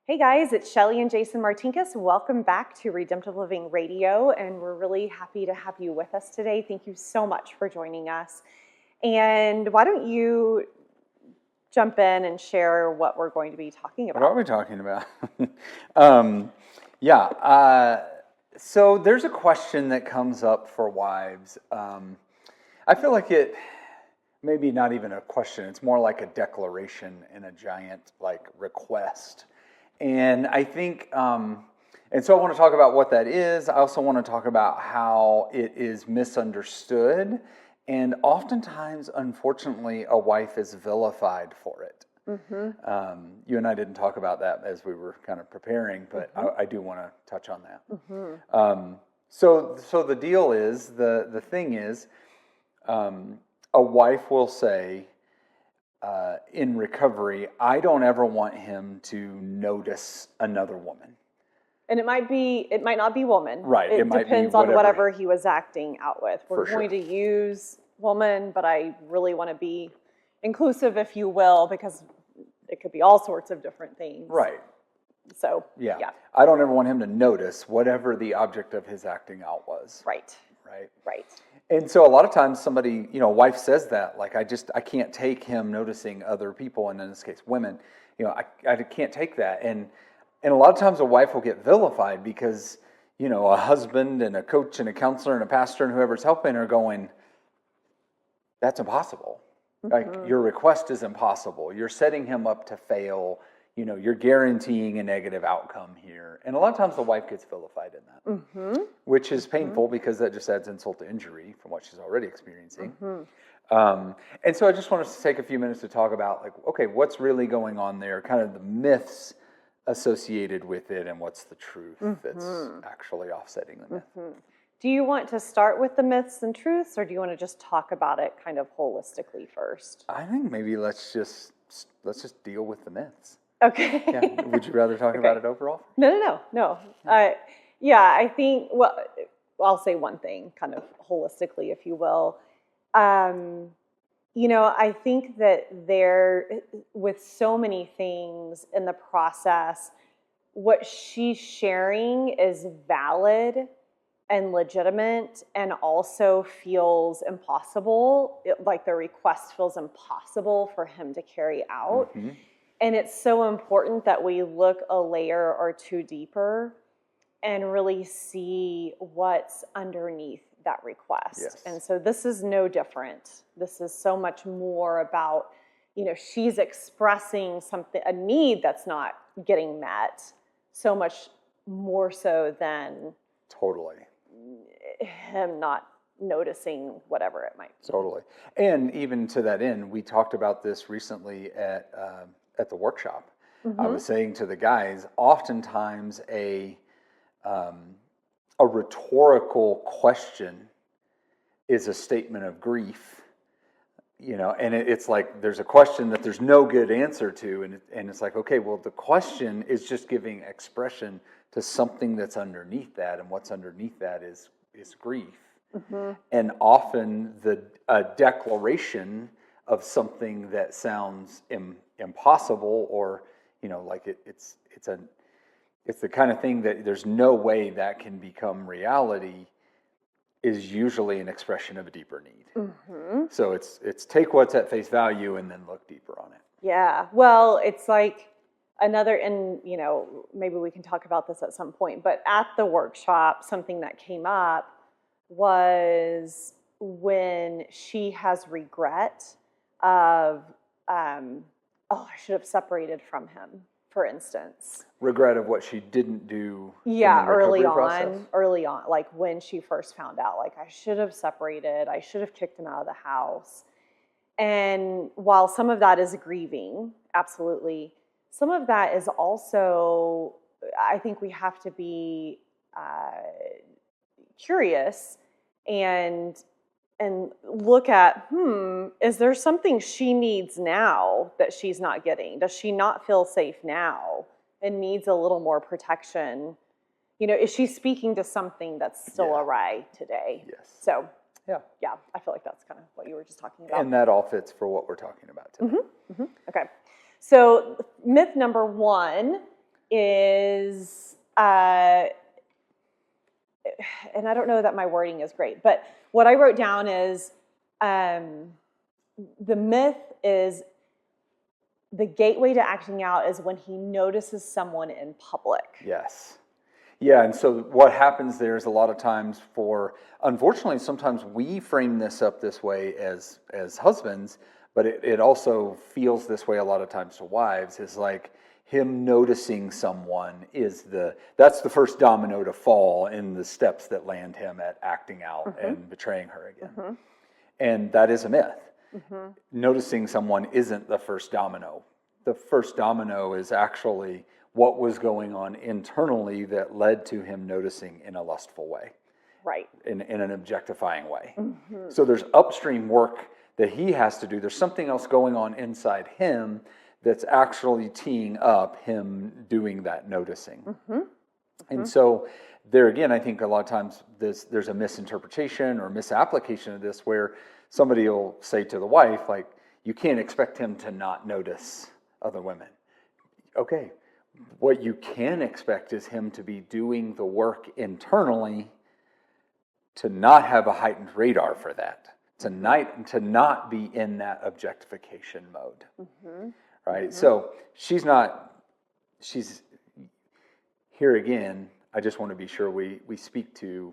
Hey guys, it's Shelley and Jason Martinkus. Welcome back to Redemptive Living Radio, and we're really happy to have you with us today. Thank you so much for joining us. And why don't you jump in and share what we're going to be talking about? What are we talking about? So there's a question that comes up for wives. I feel like it maybe not even a question. It's more like a declaration and a giant request. And I think, and so I want to talk about what that is. I also want to talk about how it is misunderstood. And oftentimes, unfortunately, a wife is vilified for it. Mm-hmm. You and I didn't talk about that as we were kind of preparing, but mm-hmm. I do want to touch on that. Mm-hmm. So the deal is, the thing is, a wife will say, in recovery, I don't ever want him to notice another woman. And it might not be woman. Right. It depends on whatever he was acting out with. We're going to use woman, but I really want to be inclusive, if you will, because it could be all sorts of different things. Right. So, yeah. I don't ever want him to notice whatever the object of his acting out was. Right. And so a lot of times somebody, a wife says that, I can't take him noticing other people, and in this case, women, I can't take that. And a lot of times a wife will get vilified because, a husband and a coach and a counselor and a pastor and whoever's helping are going, that's impossible. Mm-hmm. Your request is impossible. You're setting him up to fail. You're guaranteeing a negative outcome here. And a lot of times the wife gets vilified in that, mm-hmm. which is painful mm-hmm. because that just adds insult to injury from what she's already experiencing. Mm-hmm. And so I just want us to take a few minutes to talk about, what's really going on there, kind of the myths associated with it, and what's the truth mm-hmm. that's actually offsetting the myth. Mm-hmm. Do you want to start with the myths and truths, or do you want to just talk about it kind of holistically first? I think maybe let's just deal with the myths. Okay. Yeah. Would you rather talk about it overall? No. I think, I'll say one thing kind of holistically, if you will. I think that with so many things in the process, what she's sharing is valid and legitimate, and also feels impossible. Like the request feels impossible for him to carry out. Mm-hmm. And it's so important that we look a layer or two deeper and really see what's underneath that request. Yes. And so this is no different. This is so much more about, she's expressing a need that's not getting met, so much more so than totally him not noticing whatever it might be. Totally. And even to that end, we talked about this recently at the workshop. Mm-hmm. I was saying to the guys, oftentimes a rhetorical question is a statement of grief, and it's like there's a question that there's no good answer to, and it's like, okay, well, the question is just giving expression to something that's underneath that, and what's underneath that is grief. Mm-hmm. And often a declaration of something that sounds impossible, or it's the kind of thing that there's no way that can become reality, is usually an expression of a deeper need. Mm-hmm. So it's take what's at face value and then look deeper on it. Yeah, well, it's like another, and maybe we can talk about this at some point, but at the workshop, something that came up was when she has regret of, I should have separated from him, for instance. Regret of what she didn't do. Yeah, early on, like when she first found out, I should have separated, I should have kicked him out of the house. And while some of that is grieving, absolutely, some of that is also, I think we have to be curious and look at, is there something she needs now that she's not getting? Does she not feel safe now and needs a little more protection? Is she speaking to something that's still awry today? Yes. So, yeah, I feel like that's kind of what you were just talking about. And that all fits for what we're talking about today. Mm-hmm. Mm-hmm. Okay. So myth number one is, and I don't know that my wording is great, but what I wrote down is the myth is the gateway to acting out is when he notices someone in public. Yes. Yeah, and so what happens there is a lot of times unfortunately, sometimes we frame this up this way as husbands, but it also feels this way a lot of times to wives, is like him noticing someone that's the first domino to fall in the steps that land him at acting out and betraying her again. And that is a myth. Noticing someone isn't the first domino. The first domino is actually what was going on internally that led to him noticing in a lustful way. Right. In an objectifying way. So there's upstream work that he has to do. There's something else going on inside him that's actually teeing up him doing that noticing. And so there again, I think a lot of times there's a misinterpretation or misapplication of this where somebody will say to the wife, like, you can't expect him to not notice other women. Okay, what you can expect is him to be doing the work internally to not have a heightened radar for that, to not be in that objectification mode, right? So she's here again, I just want to be sure we speak to,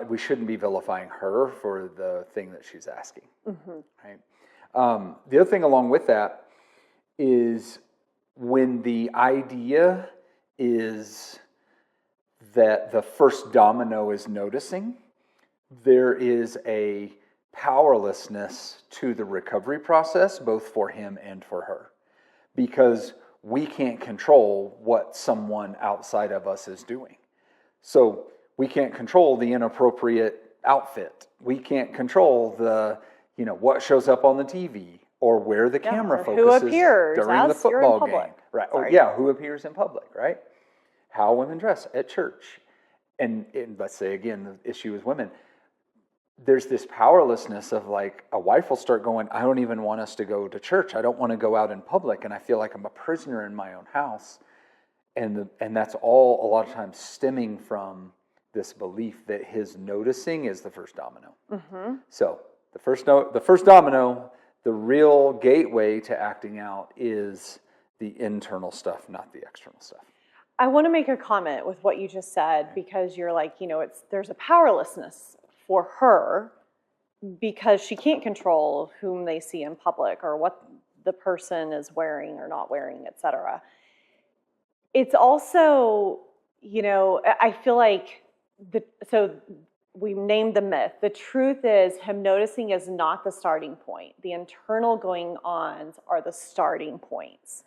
we shouldn't be vilifying her for the thing that she's asking, right? The other thing along with that is when the idea is that the first domino is noticing, there is a powerlessness to the recovery process, both for him and for her, because we can't control what someone outside of us is doing. So we can't control the inappropriate outfit. We can't control what shows up on the TV or where the camera focuses during the football game. Right. Or who appears in public, right? How women dress at church. And let's say again, the issue is women. There's this powerlessness of like, a wife will start going, I don't even want us to go to church. I don't want to go out in public, and I feel like I'm a prisoner in my own house. And that's all a lot of times stemming from this belief that his noticing is the first domino. So the first domino, the real gateway to acting out is the internal stuff, not the external stuff. I want to make a comment with what you just said, because you're like, there's a powerlessness for her because she can't control whom they see in public or what the person is wearing or not wearing, etc. It's also, I feel like so we named the myth. The truth is, him noticing is not the starting point. The internal going-ons are the starting points.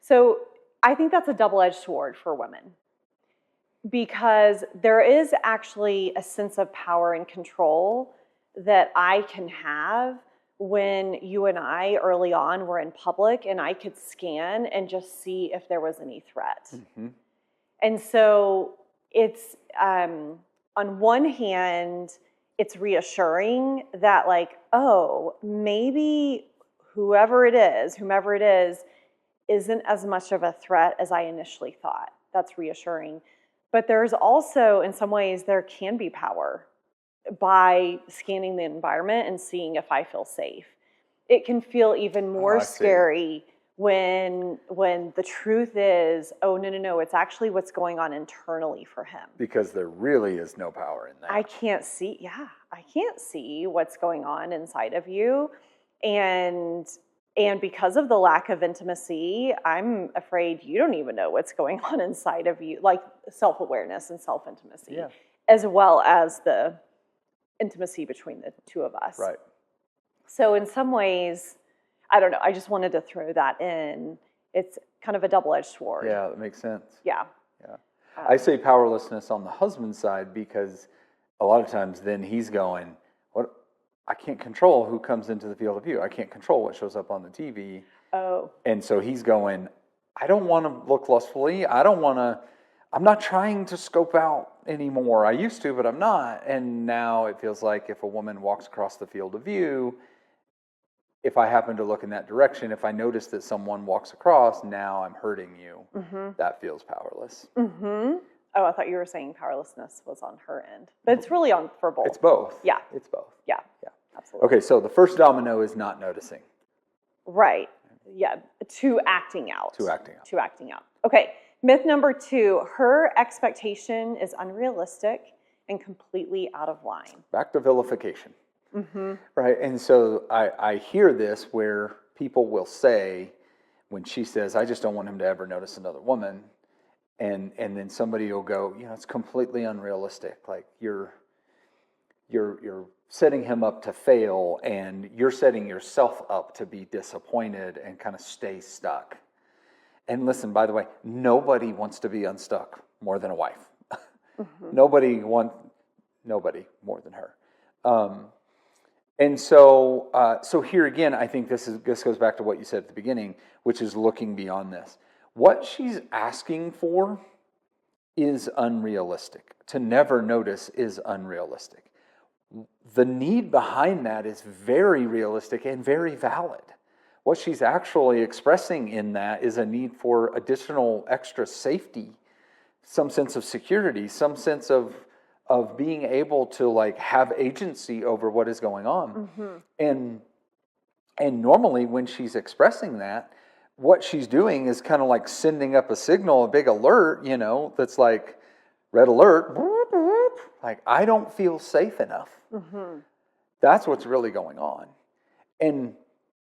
So I think that's a double-edged sword for women, because there is actually a sense of power and control that I can have when you and I early on were in public and I could scan and just see if there was any threat. And so it's, on one hand, it's reassuring that like, oh, maybe whomever it is, isn't as much of a threat as I initially thought. That's reassuring. But there's also, in some ways, there can be power by scanning the environment and seeing if I feel safe. It can feel even more scary when the truth is, oh, no, it's actually what's going on internally for him. Because there really is no power in that. I can't see what's going on inside of you. And because of the lack of intimacy, I'm afraid you don't even know what's going on inside of you, like self-awareness and self-intimacy, as well as the intimacy between the two of us. Right. So in some ways, I don't know, I just wanted to throw that in. It's kind of a double-edged sword. Yeah, that makes sense. Yeah. I say powerlessness on the husband's side because a lot of times then he's going, I can't control who comes into the field of view. I can't control what shows up on the TV. Oh. And so he's going, I don't want to look lustfully. I'm not trying to scope out anymore. I used to, but I'm not. And now it feels like if a woman walks across the field of view, if I happen to look in that direction, if I notice that someone walks across, now I'm hurting you. That feels powerless. Oh, I thought you were saying powerlessness was on her end. But it's really on for both. It's both. Yeah. It's both. Yeah. Absolutely. Okay, so the first domino is not noticing. Right. Yeah. To acting out. To acting out. To acting out. Okay. Myth number 2, her expectation is unrealistic and completely out of line. Back to vilification. Right? And so I hear this where people will say, when she says, I just don't want him to ever notice another woman, and then somebody will go, it's completely unrealistic. Like you're setting him up to fail, and you're setting yourself up to be disappointed and kind of stay stuck. And listen, by the way, nobody wants to be unstuck more than a wife. Nobody more than her. And so here again, I think this goes back to what you said at the beginning, which is looking beyond this. What she's asking for is unrealistic. To never notice is unrealistic. The need behind that is very realistic and very valid. What she's actually expressing in that is a need for additional extra safety, some sense of security, some sense of being able to like have agency over what is going on. And normally when she's expressing that, what she's doing is kind of like sending up a signal, a big alert, that's like red alert, whoop, whoop, like I don't feel safe enough. That's what's really going on. And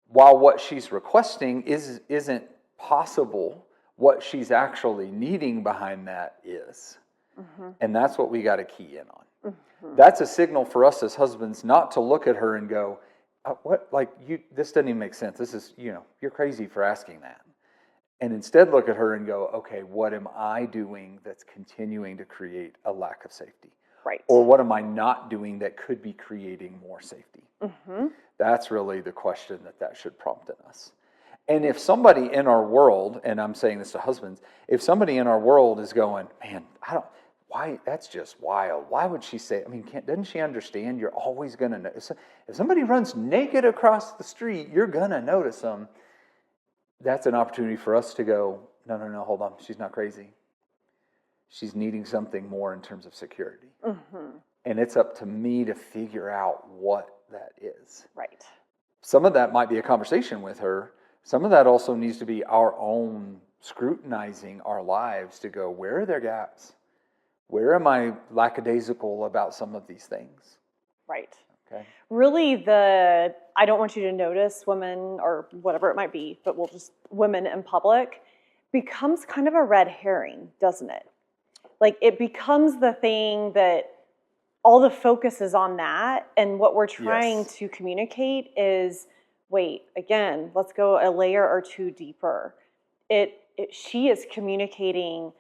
while what she's requesting isn't possible, what she's actually needing behind that is. And that's what we got to key in on. That's a signal for us as husbands not to look at her and go, what, like this doesn't even make sense. This is, you're crazy for asking that. And instead look at her and go, okay, what am I doing that's continuing to create a lack of safety? Right. Or what am I not doing that could be creating more safety? That's really the question that should prompt in us. And if somebody in our world, and I'm saying this to husbands, if somebody in our world is going, man, why, that's just wild. Why would she say, doesn't she understand you're always going to notice? If somebody runs naked across the street, you're going to notice them. That's an opportunity for us to go, no, hold on. She's not crazy. She's needing something more in terms of security. And it's up to me to figure out what that is. Right. Some of that might be a conversation with her. Some of that also needs to be our own scrutinizing our lives to go, where are their gaps? Where am I lackadaisical about some of these things? Right. Okay. Really, I don't want you to notice women or whatever it might be, but we'll just women in public becomes kind of a red herring, doesn't it? Like it becomes the thing that all the focus is on that, and what we're trying to communicate is, wait, again, let's go a layer or two deeper. She is communicating,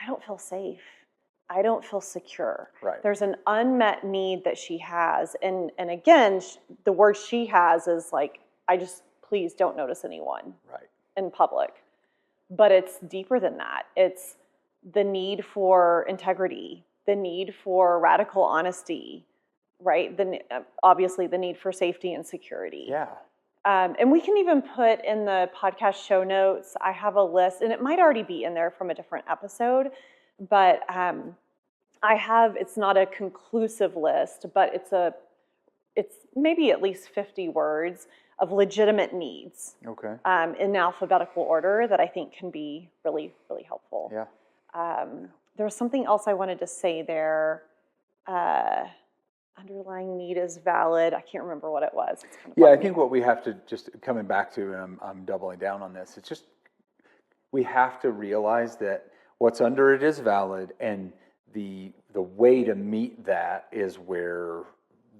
I don't feel safe. I don't feel secure. Right. There's an unmet need that she has. And again, the word she has is like, please don't notice anyone in public. But it's deeper than that. It's the need for integrity, the need for radical honesty, right? Obviously the need for safety and security. Yeah. And we can even put in the podcast show notes, I have a list, and it might already be in there from a different episode, but it's not a conclusive list, but it's maybe at least 50 words of legitimate needs. Okay. In alphabetical order that I think can be really, really helpful. Yeah. There was something else I wanted to say there. Underlying need is valid. I can't remember what it was. It's kind of I think what we have to just coming back to, and I'm doubling down on this, it's just we have to realize that what's under it is valid, and the way to meet that is where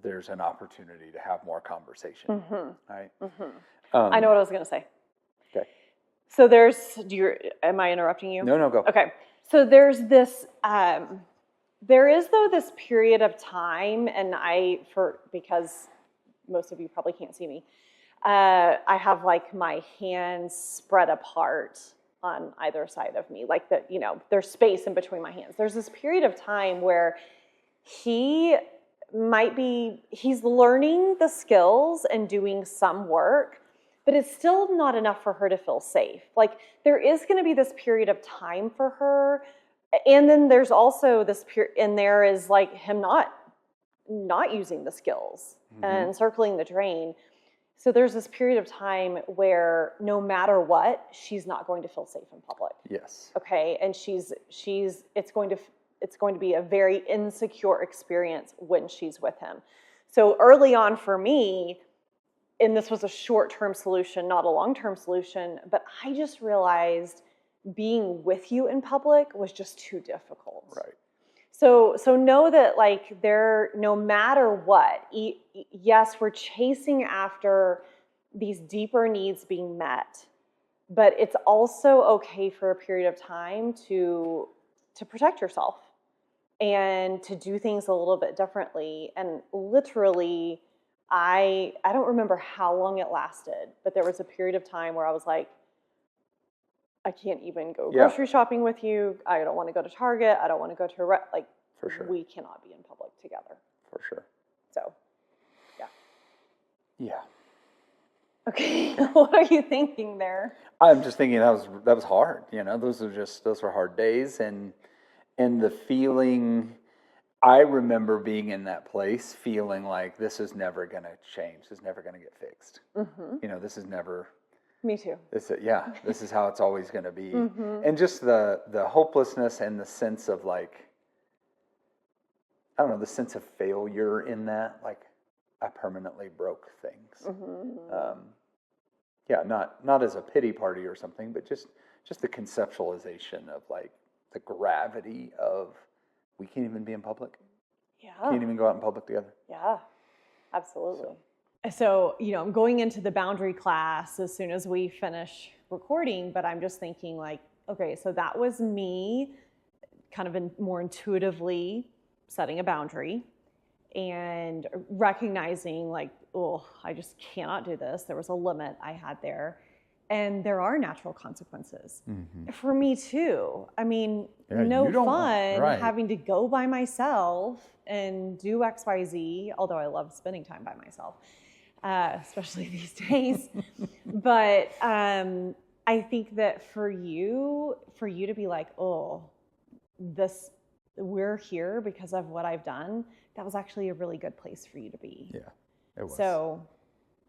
there's an opportunity to have more conversation. Right? I know what I was going to say. Okay. So am I interrupting you? No, go. Okay. So there's this, there is though this period of time, and because most of you probably can't see me, I have like my hands spread apart on either side of me, like there's space in between my hands. There's this period of time where he he's learning the skills and doing some work, but it's still not enough for her to feel safe. Like, there is going to be this period of time for her. And then there's also this period, and there is like him not using the skills and circling the drain. So there's this period of time where no matter what, she's not going to feel safe in public. Yes. Okay. And it's going to be a very insecure experience when she's with him. So early on for me, and this was a short-term solution, not a long-term solution, but I just realized being with you in public was just too difficult. Right. So know that, like, no matter what, yes, we're chasing after these deeper needs being met, but it's also okay for a period of time to protect yourself and to do things a little bit differently. And literally, I don't remember how long it lasted, but there was a period of time where I was like, I can't even go grocery shopping with you. I don't want to go to Target. I don't want to go to for sure. We cannot be in public together. For sure. So, yeah. Yeah. Okay. What are you thinking there? I'm just thinking that was hard. You know, those were hard days, and the feeling. I remember being in that place, feeling like this is never going to change. This is never going to get fixed. Mm-hmm. You know, this is never. Me too. This is how it's always going to be. Mm-hmm. And just the hopelessness and the sense of, like, I don't know, the sense of failure in that, like, I permanently broke things. Mm-hmm. Not as a pity party or something, but just the conceptualization of, like, the gravity of, we can't even be in public. Yeah. Can't even go out in public together. Yeah, absolutely. So, I'm going into the boundary class as soon as we finish recording, but I'm just thinking, like, okay, so that was me kind of more intuitively setting a boundary and recognizing, like, oh, I just cannot do this. There was a limit I had there. And there are natural consequences for me too. I mean, no fun having to go by myself and do X, Y, Z, although I love spending time by myself. Especially these days. But I think that for you to be like, oh, we're here because of what I've done, that was actually a really good place for you to be. Yeah, it was. So,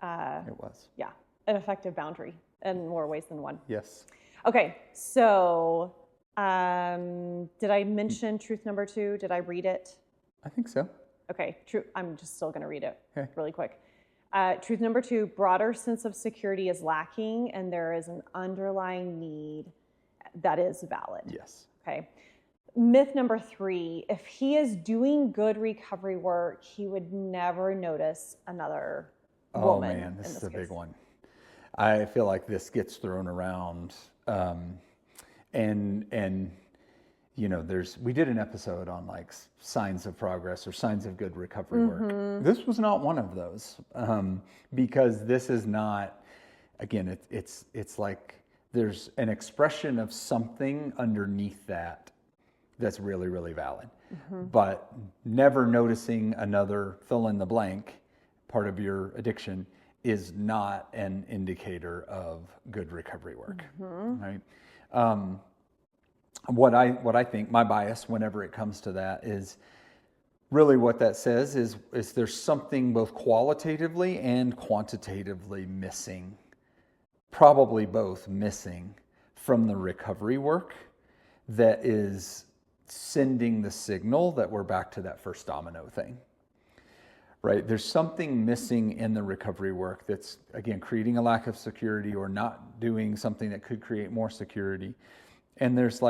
it was. Yeah, an effective boundary in more ways than one. Yes. Okay, so did I mention truth number 2? Did I read it? I think so. Okay, true. I'm just still going to read it really quick. Truth number 2, broader sense of security is lacking, and there is an underlying need that is valid. Yes. Okay. Myth number 3, if he is doing good recovery work, he would never notice another woman. Oh man, this is a big one. I feel like this gets thrown around, and we did an episode on, like, signs of progress or signs of good recovery work. This was not one of those, because this is not, again, it's like there's an expression of something underneath that's really, really valid. But never noticing another fill in the blank part of your addiction is not an indicator of good recovery work, right? What I think, my bias whenever it comes to that is really what that says is there's something both qualitatively and quantitatively missing, probably both missing, from the recovery work that is sending the signal that we're back to that first domino thing. Right? There's something missing in the recovery work that's, again, creating a lack of security or not doing something that could create more security. And this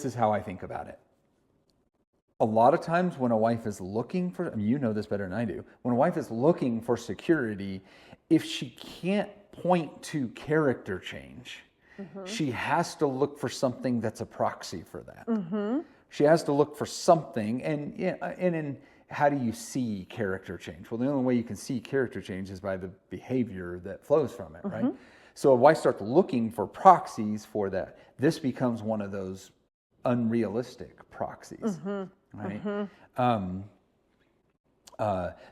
is how I think about it. A lot of times when a wife is looking for, you know this better than I do, when a wife is looking for security, if she can't point to character change, she has to look for something that's a proxy for that. She has to look for something, and how do you see character change? Well, the only way you can see character change is by the behavior that flows from it, right? So a wife starts looking for proxies for that. This becomes one of those unrealistic proxies, right?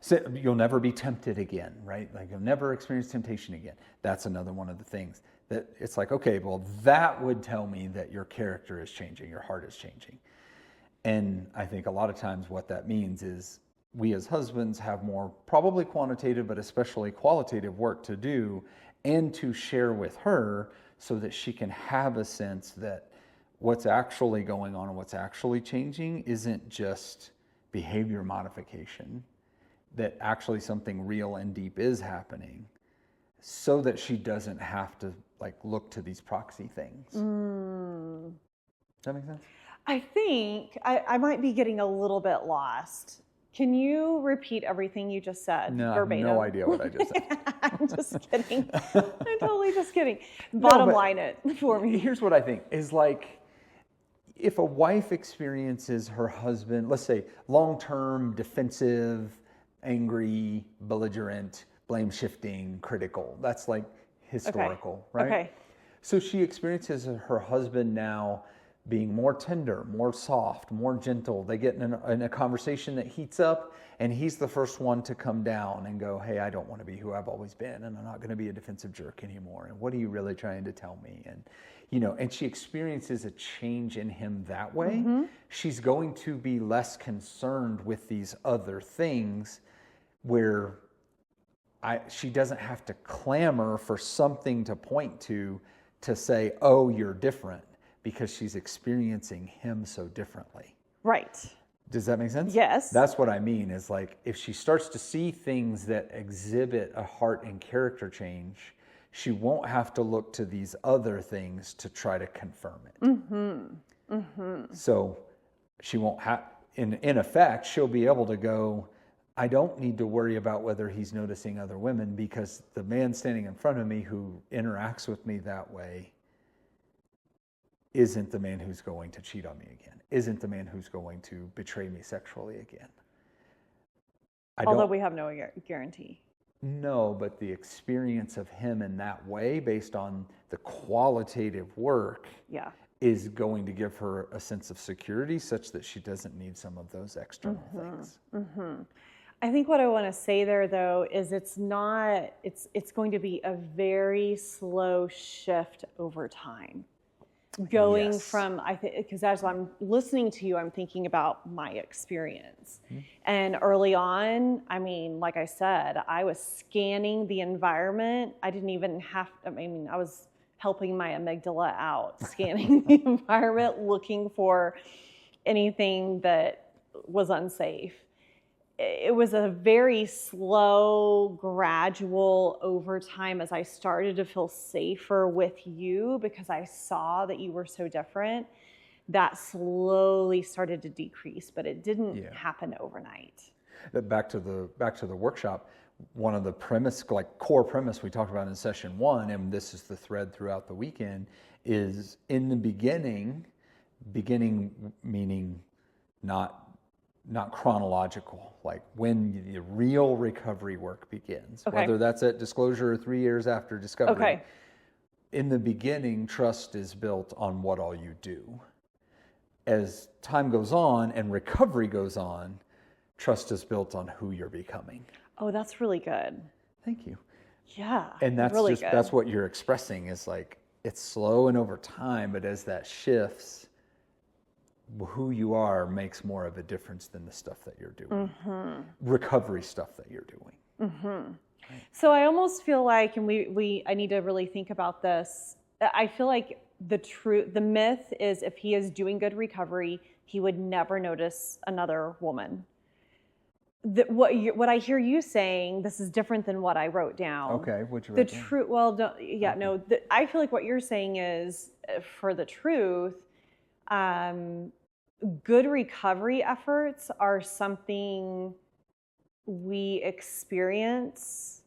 So you'll never be tempted again, right? Like you'll never experience temptation again. That's another one of the things that it's like, okay, well, that would tell me that your character is changing, your heart is changing. And I think a lot of times what that means is we as husbands have more probably quantitative, but especially qualitative work to do and to share with her so that she can have a sense that what's actually going on and what's actually changing isn't just behavior modification, that actually something real and deep is happening, so that she doesn't have to like look to these proxy things. Does that make sense? I think I might be getting a little bit lost. Can you repeat everything you just said verbatim? I have no idea what I just said. I'm just kidding. I'm totally just kidding. Bottom line it for me. Here's what I think is like, if a wife experiences her husband, let's say long-term, defensive, angry, belligerent, blame-shifting, critical, that's like historical, right? Okay. So she experiences her husband now being more tender, more soft, more gentle. They get in a conversation that heats up, and he's the first one to come down and go, hey, I don't want to be who I've always been, and I'm not going to be a defensive jerk anymore. And what are you really trying to tell me? And, you know, and she experiences a change in him that way. She's going to be less concerned with these other things where she doesn't have to clamor for something to point to say, oh, you're different, because she's experiencing him so differently. Right. Does that make sense? Yes. That's what I mean, is like, if she starts to see things that exhibit a heart and character change, she won't have to look to these other things to try to confirm it. So she won't have, in effect, she'll be able to go, I don't need to worry about whether he's noticing other women, because the man standing in front of me who interacts with me that way isn't the man who's going to cheat on me again, isn't the man who's going to betray me sexually again. Although we have no guarantee. No, but the experience of him in that way, based on the qualitative work, is going to give her a sense of security such that she doesn't need some of those external things. I think what I want to say there, though, is it's going to be a very slow shift over time. Going from, because as I'm listening to you, I'm thinking about my experience. And early on, I mean, like I said, I was scanning the environment. I didn't even have, I was helping my amygdala out, scanning the environment, looking for anything that was unsafe. It was a very slow, gradual over time as I started to feel safer with you because I saw that you were so different. That slowly started to decrease, but it didn't happen overnight. Back to the workshop, one of the core premise we talked about in session 1, and this is the thread throughout the weekend, is in the beginning meaning not chronological, like when the real recovery work begins, whether that's at disclosure or 3 years after discovery. In the beginning, trust is built on what all you do. As time goes on and recovery goes on, trust is built on who you're becoming. Oh, that's really good. Thank you. Yeah, and that's really just good. That's what you're expressing, is like, it's slow and over time, but as that shifts, who you are makes more of a difference than the stuff that you're doing, recovery stuff that you're doing. Right. So I almost feel like, and I need to really think about this. I feel like the myth is, if he is doing good recovery, he would never notice another woman. What I hear you saying, this is different than what I wrote down. Okay, what'd you write down? I feel like what you're saying is, for the truth, good recovery efforts are something we experience.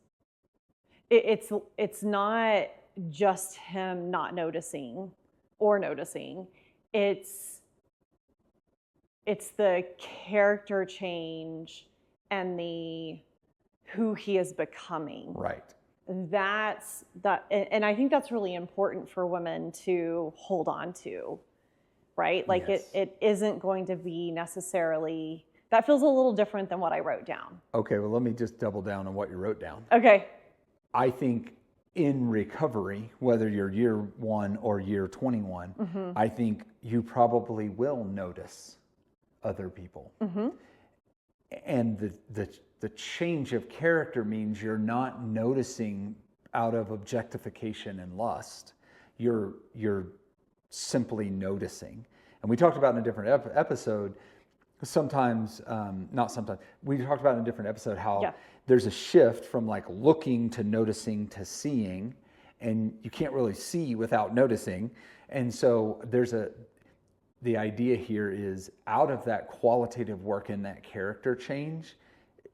It's not just him not noticing or noticing. It's the character change and who he is becoming. Right. And I think that's really important for women to hold on to. right? Like Yes. it isn't going to be necessarily, that feels a little different than what I wrote down. Okay, well, let me just double down on what you wrote down. Okay. I think in recovery, whether you're year 1 or year 21, I think you probably will notice other people. And the change of character means you're not noticing out of objectification and lust. You're simply noticing. And we talked about in a different episode, we talked about in a different episode how there's a shift from like looking to noticing to seeing, and you can't really see without noticing. And so the idea here is out of that qualitative work and that character change,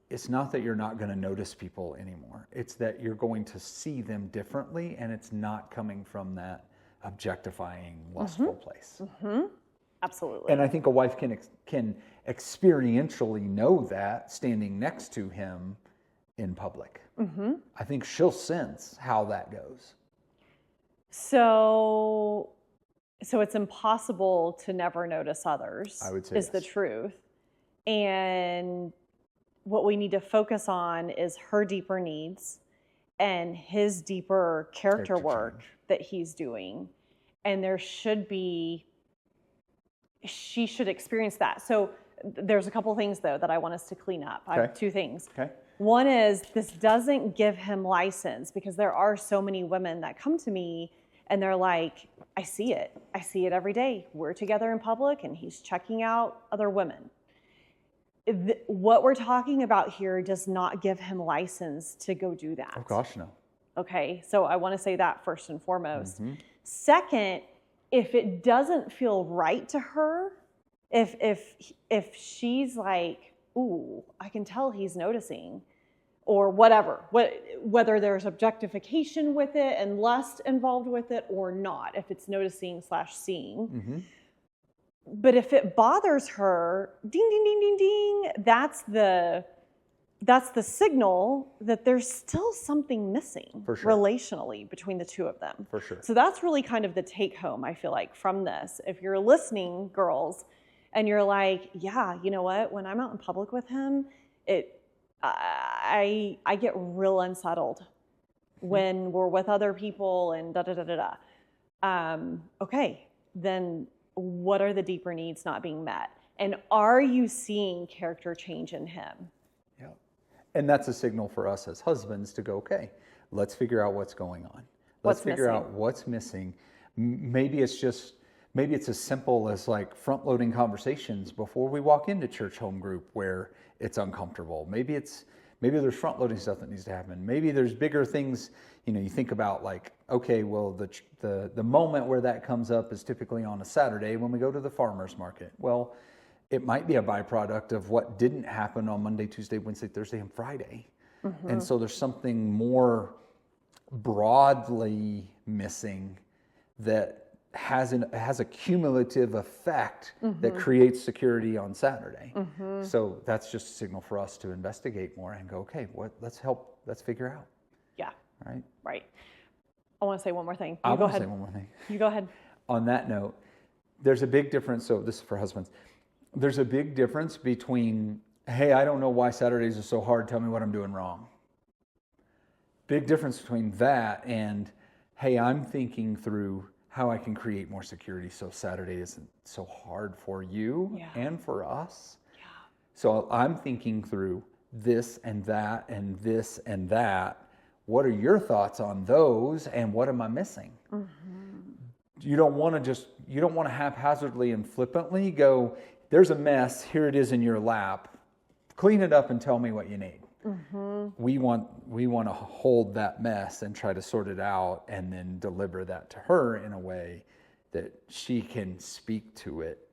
it's not that you're not going to notice people anymore. It's that you're going to see them differently, and it's not coming from that objectifying, lustful place. Absolutely. And I think a wife can experientially know that standing next to him in public. I think she'll sense how that goes. So it's impossible to never notice others, I would say is the truth. And what we need to focus on is her deeper needs and his deeper character work that he's doing. And she should experience that. So there's a couple things though that I want us to clean up. I have 2 things. Okay. One is this doesn't give him license, because there are so many women that come to me and they're like, I see it every day. We're together in public and he's checking out other women. What we're talking about here does not give him license to go do that. Oh gosh, no. Okay, so I want to say that first and foremost. Second, if it doesn't feel right to her, if she's like, ooh, I can tell he's noticing, or whatever, whether there's objectification with it and lust involved with it or not, if it's noticing/seeing. But if it bothers her, ding, ding, ding, ding, ding, that's the signal that there's still something missing relationally between the two of them. For sure. So that's really kind of the take home, I feel like, from this. If you're listening, girls, and you're like, yeah, you know what? When I'm out in public with him, I get real unsettled when we're with other people and okay, then what are the deeper needs not being met? And are you seeing character change in him? Yeah. And that's a signal for us as husbands to go, okay, let's figure out what's going on. Let's figure out what's missing. Maybe it's as simple as like front loading conversations before we walk into church home group where it's uncomfortable. Maybe there's front loading stuff that needs to happen. Maybe there's bigger things, you think about like, okay, well, the moment where that comes up is typically on a Saturday when we go to the farmer's market. Well, it might be a byproduct of what didn't happen on Monday, Tuesday, Wednesday, Thursday, and Friday. And so there's something more broadly missing that has a cumulative effect that creates security on Saturday. So that's just a signal for us to investigate more and go, okay, let's figure out. Yeah. Right? Right. I want to say one more thing. I want to say one more thing. You go ahead. On that note, there's a big difference. So this is for husbands. There's a big difference between, hey, I don't know why Saturdays are so hard. Tell me what I'm doing wrong. Big difference between that and, hey, I'm thinking through how I can create more security so Saturday isn't so hard for you and for us. Yeah. So I'm thinking through this and that and this and that. What are your thoughts on those and what am I missing? You don't want to haphazardly and flippantly go, there's a mess, here it is in your lap. Clean it up and tell me what you need. We want to hold that mess and try to sort it out and then deliver that to her in a way that she can speak to it.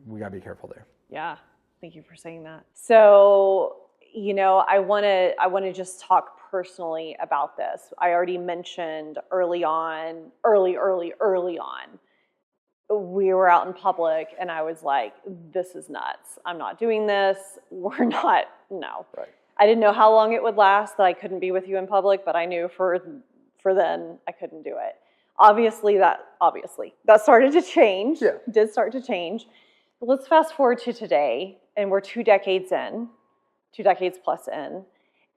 We got to be careful there. Yeah. Thank you for saying that. So, I want to just talk personally about this. I already mentioned early on, we were out in public and I was like, this is nuts. I'm not doing this. No. Right. I didn't know how long it would last, that I couldn't be with you in public, but I knew for then I couldn't do it. obviously that started to change. Yeah. Did start to change. But let's fast forward to today, and we're 2 decades plus in.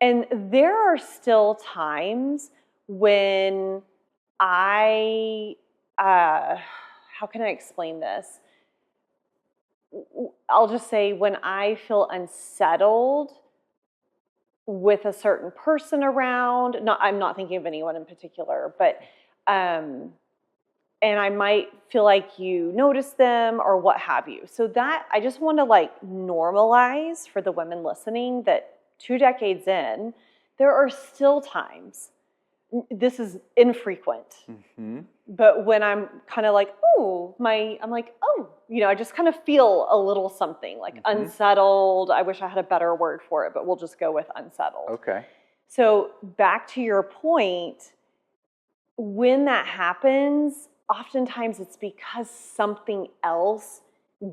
And there are still times when how can I explain this? I'll just say when I feel unsettled with a certain person around, I'm not thinking of anyone in particular, but, and I might feel like you notice them or what have you. So that, I just want to like normalize for the women listening that 2 decades in, there are still times, this is infrequent, but when I'm kind of like, I'm like, I just kind of feel a little something like unsettled. I wish I had a better word for it, but we'll just go with unsettled. Okay. So back to your point, when that happens, oftentimes it's because something else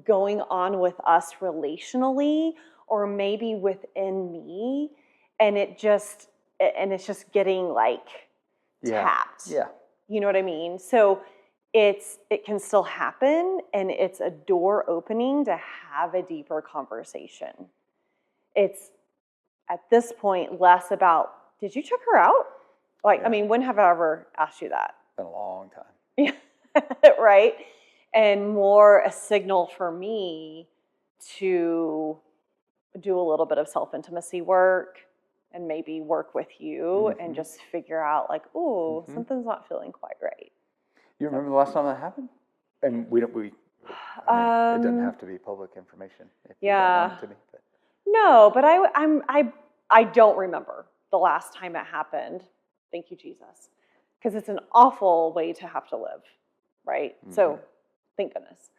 going on with us relationally, or maybe within me, and it's just getting like tapped. Yeah. You know what I mean? So it can still happen, and it's a door opening to have a deeper conversation. It's at this point less about, did you check her out? Like, I mean, when have I ever asked you that? Been a long time. Yeah, right? And more a signal for me to do a little bit of self-intimacy work and maybe work with you and just figure out like, something's not feeling quite right. You remember the last time that happened? And it doesn't have to be public information if you don't want it to be. But. No, but I don't remember the last time it happened. Thank you, Jesus. Because it's an awful way to have to live, right? So thank goodness.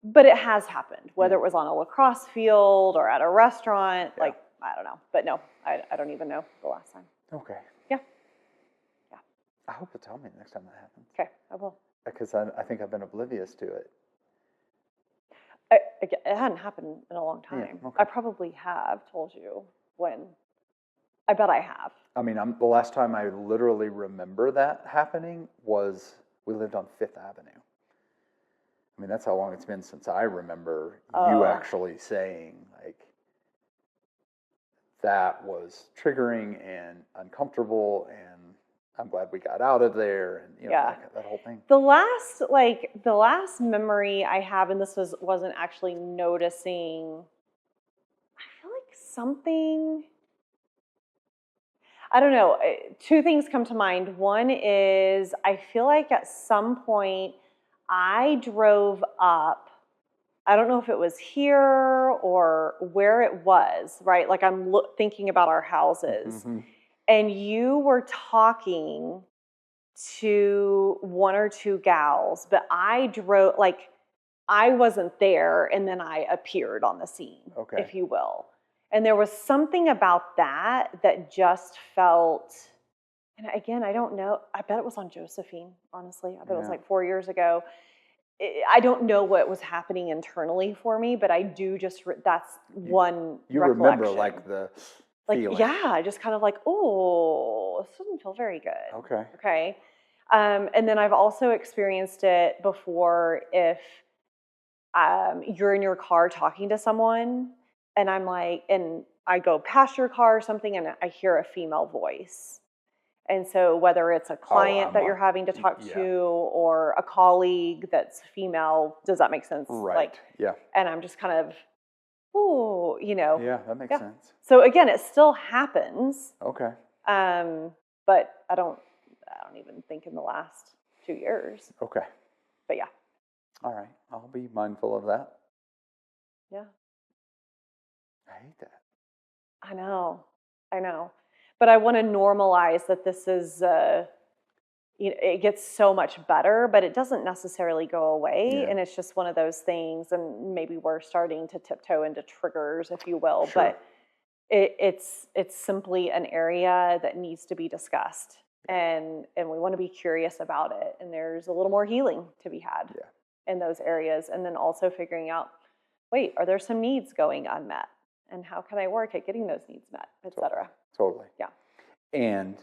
But it has happened, whether it was on a lacrosse field or at a restaurant, like, I don't know. But no, I don't even know the last time. Okay. Yeah. I hope you'll tell me next time that happens. Okay, I will. Because I think I've been oblivious to it. It hadn't happened in a long time. Yeah, okay. I probably have told you when. I bet I have. I mean, the last time I literally remember that happening was we lived on Fifth Avenue. I mean, that's how long it's been since I remember you actually saying, like, that was triggering and uncomfortable, and I'm glad we got out of there, and that whole thing. The last memory I have, and this wasn't actually noticing, I feel like something, I don't know, 2 things come to mind. One is I feel like at some point I drove up, I don't know if it was here or where it was, right? Like I'm thinking about our houses. And you were talking to 1 or 2 gals, but I wasn't there, and then I appeared on the scene, if you will. And there was something about that just felt, and again, I don't know, I bet it was on Josephine, honestly. I bet it was like 4 years ago. I don't know what was happening internally for me, but I do that's one you recollection. Remember like the feeling. Yeah, just kind of like, this doesn't feel very good. Okay. And then I've also experienced it before if you're in your car talking to someone, and I'm like, and I go past your car or something, and I hear a female voice. And so whether it's a client that you're having to talk to or a colleague that's female, does that make sense? Right. And I'm just kind of, Yeah, that makes sense. So again, it still happens. Okay. But I don't even think in the last 2 years. Okay. But yeah. All right. I'll be mindful of that. Yeah. I hate that. I know. But I want to normalize that this is, it gets so much better, but it doesn't necessarily go away. And it's just one of those things. And maybe we're starting to tiptoe into triggers, if you will. Sure. But it's simply an area that needs to be discussed. And we want to be curious about it. And there's a little more healing to be had in those areas. And then also figuring out, wait, are there some needs going unmet? And how can I work at getting those needs met, et cetera? Totally. Yeah. And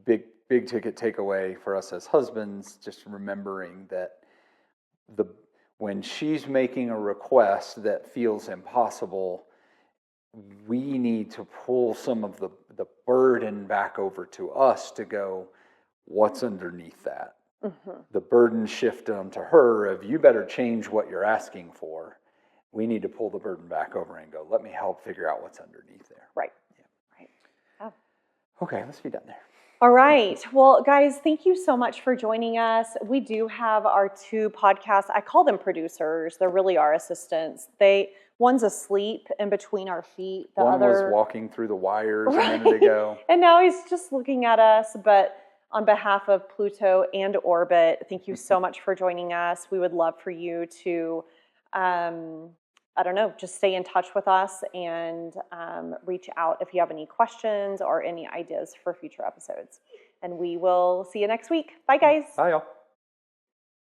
big big ticket takeaway for us as husbands, just remembering that when she's making a request that feels impossible, we need to pull some of the burden back over to us to go, what's underneath that? The burden shift onto her of, you better change what you're asking for. We need to pull the burden back over and go, let me help figure out what's underneath there. Right. Right. Oh. Okay, let's be done there. All right. Well, guys, thank you so much for joining us. We do have our 2 podcasts. I call them producers. They really are assistants. One's asleep in between our feet. The One other was walking through the wires a minute ago. And now he's just looking at us. But on behalf of Pluto and Orbit, thank you so much for joining us. We would love for you to, just stay in touch with us and reach out if you have any questions or any ideas for future episodes. And we will see you next week. Bye, guys. Bye, y'all.